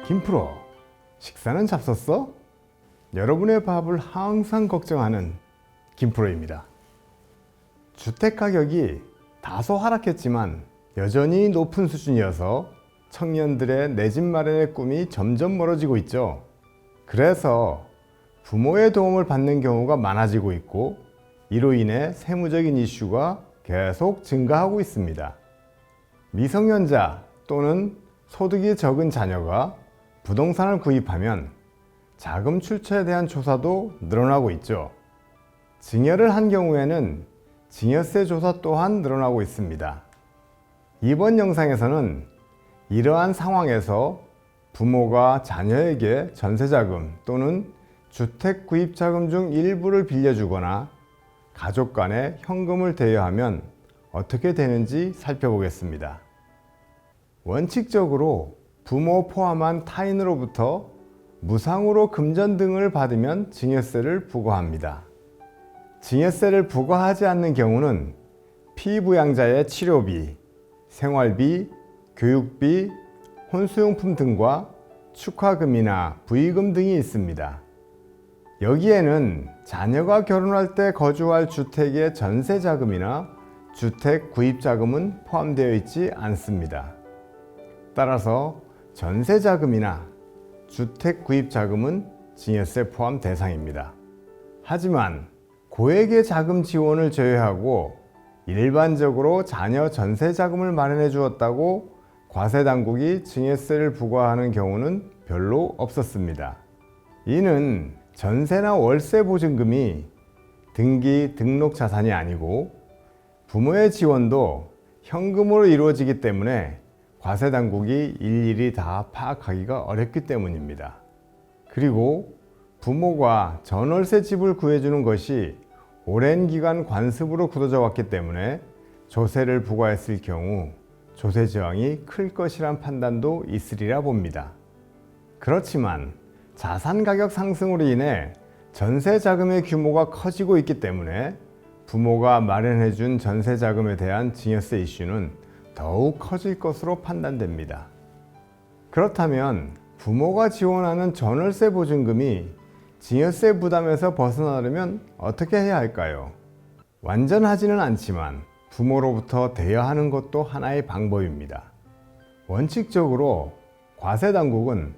김프로, 식사는 잡섰어? 여러분의 밥을 항상 걱정하는 김프로입니다. 주택가격이 다소 하락했지만 여전히 높은 수준이어서 청년들의 내 집 마련의 꿈이 점점 멀어지고 있죠. 그래서 부모의 도움을 받는 경우가 많아지고 있고, 이로 인해 세무적인 이슈가 계속 증가하고 있습니다. 미성년자 또는 소득이 적은 자녀가 부동산을 구입하면 자금 출처에 대한 조사도 늘어나고 있죠. 증여를 한 경우에는 증여세 조사 또한 늘어나고 있습니다. 이번 영상에서는 이러한 상황에서 부모가 자녀에게 전세자금 또는 주택 구입자금 중 일부를 빌려주거나 가족 간에 현금을 대여하면 어떻게 되는지 살펴보겠습니다. 원칙적으로 부모 포함한 타인으로부터 무상으로 금전 등을 받으면 증여세를 부과합니다. 증여세를 부과하지 않는 경우는 피부양자의 치료비, 생활비, 교육비, 혼수용품 등과 축하금이나 부의금 등이 있습니다. 여기에는 자녀가 결혼할 때 거주할 주택의 전세자금이나 주택 구입자금은 포함되어 있지 않습니다. 따라서 전세자금이나 주택 구입자금은 증여세 포함 대상입니다. 하지만 고액의 자금 지원을 제외하고 일반적으로 자녀 전세자금을 마련해 주었다고 과세당국이 증여세를 부과하는 경우는 별로 없었습니다. 이는 전세나 월세 보증금이 등기 등록 자산이 아니고 부모의 지원도 현금으로 이루어지기 때문에 과세당국이 일일이 다 파악하기가 어렵기 때문입니다. 그리고 부모가 전월세 집을 구해주는 것이 오랜 기간 관습으로 굳어져 왔기 때문에 조세를 부과했을 경우 조세 저항이 클 것이란 판단도 있으리라 봅니다. 그렇지만 자산 가격 상승으로 인해 전세 자금의 규모가 커지고 있기 때문에 부모가 마련해 준 전세 자금에 대한 증여세 이슈는 더욱 커질 것으로 판단됩니다. 그렇다면 부모가 지원하는 전월세 보증금이 증여세 부담에서 벗어나려면 어떻게 해야 할까요? 완전하지는 않지만 부모로부터 대여하는 것도 하나의 방법입니다. 원칙적으로 과세당국은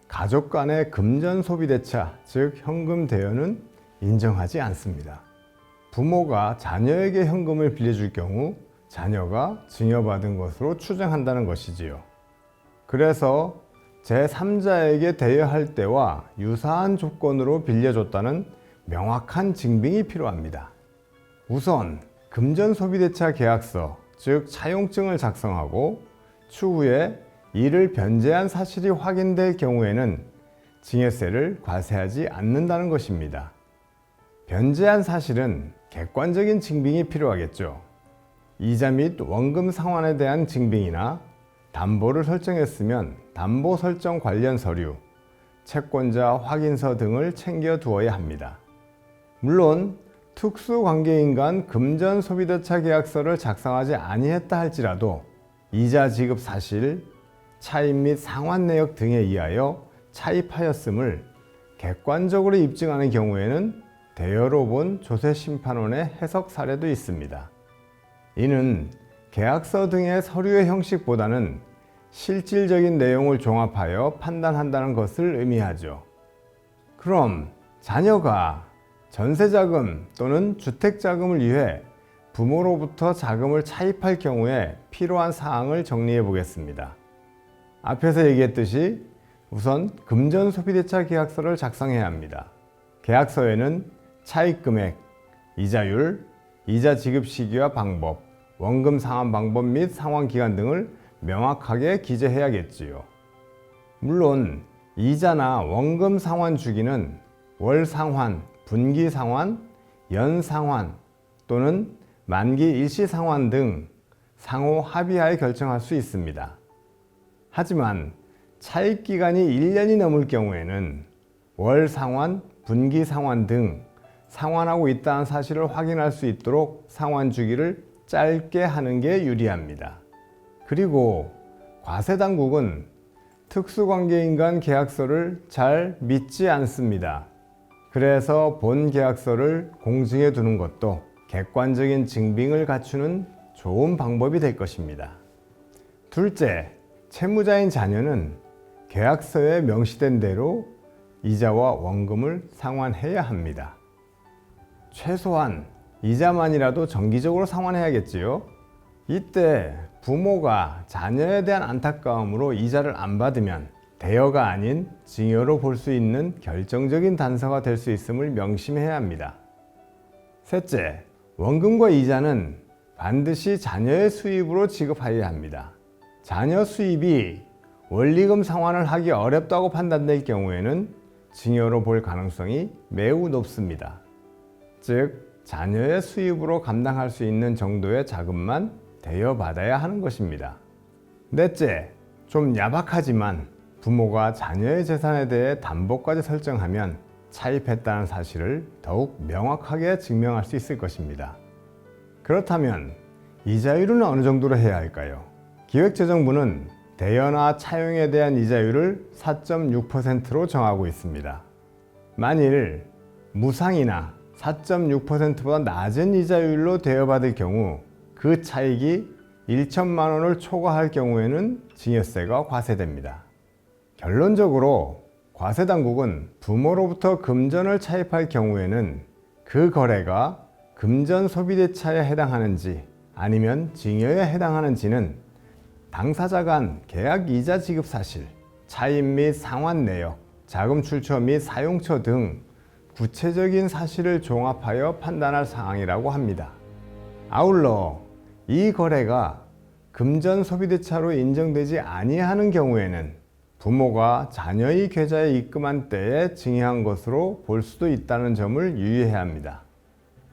가족 간의 금전 소비 대차, 즉 현금 대여는 인정하지 않습니다. 부모가 자녀에게 현금을 빌려줄 경우 자녀가 증여받은 것으로 추정한다는 것이지요. 그래서 제3자에게 대여할 때와 유사한 조건으로 빌려줬다는 명확한 증빙이 필요합니다. 우선 금전소비대차 계약서, 즉 차용증을 작성하고 추후에 이를 변제한 사실이 확인될 경우에는 증여세를 과세하지 않는다는 것입니다. 변제한 사실은 객관적인 증빙이 필요하겠죠. 이자 및 원금 상환에 대한 증빙이나 담보를 설정했으면 담보 설정 관련 서류, 채권자 확인서 등을 챙겨 두어야 합니다. 물론 특수관계인 간 금전소비대차 계약서를 작성하지 아니했다 할지라도 이자 지급 사실, 차입 및 상환 내역 등에 의하여 차입하였음을 객관적으로 입증하는 경우에는 대여로 본 조세심판원의 해석 사례도 있습니다. 이는 계약서 등의 서류의 형식보다는 실질적인 내용을 종합하여 판단한다는 것을 의미하죠. 그럼 자녀가 전세자금 또는 주택자금을 위해 부모로부터 자금을 차입할 경우에 필요한 사항을 정리해 보겠습니다. 앞에서 얘기했듯이 우선 금전소비대차 계약서를 작성해야 합니다. 계약서에는 차입금액, 이자율, 이자 지급 시기와 방법, 원금 상환 방법 및 상환 기간 등을 명확하게 기재해야겠지요. 물론 이자나 원금 상환 주기는 월 상환, 분기 상환, 연 상환 또는 만기 일시 상환 등 상호 합의하에 결정할 수 있습니다. 하지만 차입 기간이 1년이 넘을 경우에는 월 상환, 분기 상환 등 상환하고 있다는 사실을 확인할 수 있도록 상환 주기를 짧게 하는 게 유리합니다. 그리고 과세당국은 특수관계인 간 계약서를 잘 믿지 않습니다. 그래서 본 계약서를 공증해 두는 것도 객관적인 증빙을 갖추는 좋은 방법이 될 것입니다. 둘째, 채무자인 자녀는 계약서에 명시된 대로 이자와 원금을 상환해야 합니다. 최소한 이자만이라도 정기적으로 상환해야겠지요. 이때 부모가 자녀에 대한 안타까움으로 이자를 안 받으면 대여가 아닌 증여로 볼 수 있는 결정적인 단서가 될 수 있음을 명심해야 합니다. 셋째, 원금과 이자는 반드시 자녀의 수입으로 지급하여야 합니다. 자녀 수입이 원리금 상환을 하기 어렵다고 판단될 경우에는 증여로 볼 가능성이 매우 높습니다. 즉, 자녀의 수입으로 감당할 수 있는 정도의 자금만 대여받아야 하는 것입니다. 넷째, 좀 야박하지만 부모가 자녀의 재산에 대해 담보까지 설정하면 차입했다는 사실을 더욱 명확하게 증명할 수 있을 것입니다. 그렇다면 이자율은 어느 정도로 해야 할까요? 기획재정부는 대여나 차용에 대한 이자율을 4.6%로 정하고 있습니다. 만일 무상이나 4.6%보다 낮은 이자율로 대여받을 경우 그 차익이 1천만 원을 초과할 경우에는 증여세가 과세됩니다. 결론적으로 과세당국은 부모로부터 금전을 차입할 경우에는 그 거래가 금전 소비대차에 해당하는지 아니면 증여에 해당하는지는 당사자 간 계약 이자 지급 사실, 차입 및 상환 내역, 자금 출처 및 사용처 등 구체적인 사실을 종합하여 판단할 사항이라고 합니다. 아울러 이 거래가 금전 소비대차로 인정되지 아니하는 경우에는 부모가 자녀의 계좌에 입금한 때에 증여한 것으로 볼 수도 있다는 점을 유의해야 합니다.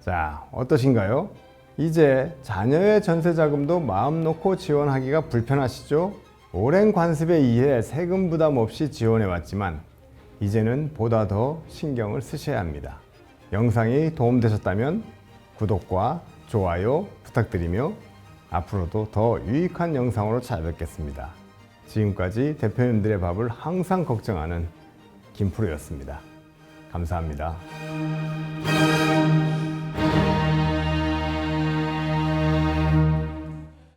자, 어떠신가요? 이제 자녀의 전세자금도 마음 놓고 지원하기가 불편하시죠? 오랜 관습에 의해 세금 부담 없이 지원해왔지만 이제는 보다 더 신경을 쓰셔야 합니다. 영상이 도움되셨다면 구독과 좋아요 부탁드리며 앞으로도 더 유익한 영상으로 찾아뵙겠습니다. 지금까지 대표님들의 밥을 항상 걱정하는 김프로였습니다. 감사합니다.